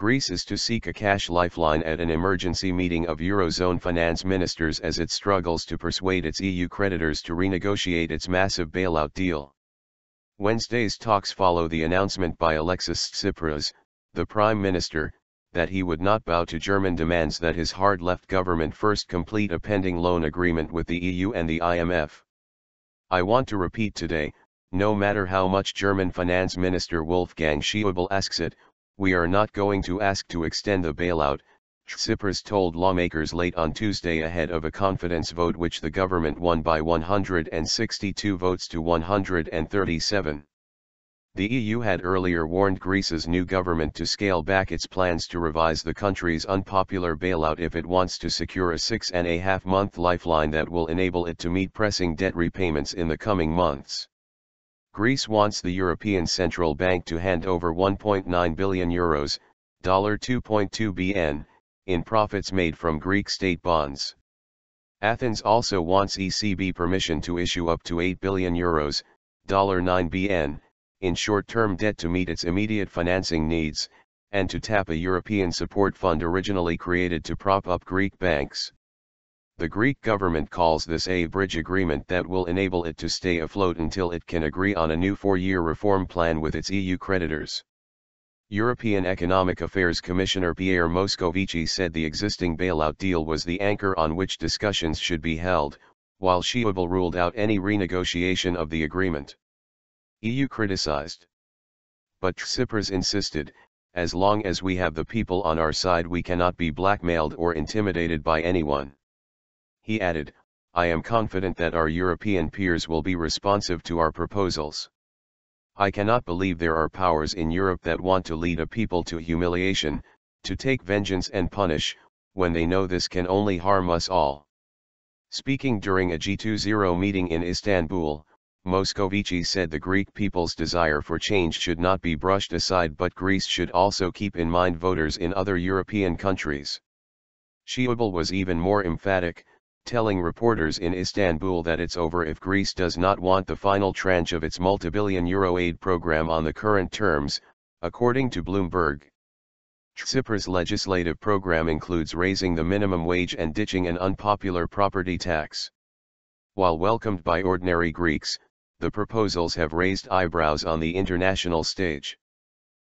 Greece is to seek a cash lifeline at an emergency meeting of eurozone finance ministers as it struggles to persuade its EU creditors to renegotiate its massive bailout deal. Wednesday's talks follow the announcement by Alexis Tsipras, the Prime Minister, that he would not bow to German demands that his hard-left government first complete a pending loan agreement with the EU and the IMF. I want to repeat today, no matter how much German Finance Minister Wolfgang Schaeuble asks it, we are not going to ask to extend the bailout, Tsipras told lawmakers late on Tuesday ahead of a confidence vote which the government won by 162 votes to 137. The EU had earlier warned Greece's new government to scale back its plans to revise the country's unpopular bailout if it wants to secure a 6.5-month lifeline that will enable it to meet pressing debt repayments in the coming months. Greece wants the European Central Bank to hand over €1.9 billion, $2.2 billion, in profits made from Greek state bonds. Athens also wants ECB permission to issue up to €8 billion, $9 billion, in short-term debt to meet its immediate financing needs, and to tap a European support fund originally created to prop up Greek banks. The Greek government calls this a bridge agreement that will enable it to stay afloat until it can agree on a new 4-year reform plan with its EU creditors. European Economic Affairs Commissioner Pierre Moscovici said the existing bailout deal was the anchor on which discussions should be held, while Schaeuble ruled out any renegotiation of the agreement. EU criticized. But Tsipras insisted, as long as we have the people on our side we cannot be blackmailed or intimidated by anyone. He added, I am confident that our European peers will be responsive to our proposals. I cannot believe there are powers in Europe that want to lead a people to humiliation, to take vengeance and punish, when they know this can only harm us all. Speaking during a G20 meeting in Istanbul, Moscovici said the Greek people's desire for change should not be brushed aside, but Greece should also keep in mind voters in other European countries. Schaeuble was even more emphatic, telling reporters in Istanbul that it's over if Greece does not want the final tranche of its multi-billion euro aid program on the current terms, according to Bloomberg. Tsipras' legislative program includes raising the minimum wage and ditching an unpopular property tax. While welcomed by ordinary Greeks, the proposals have raised eyebrows on the international stage.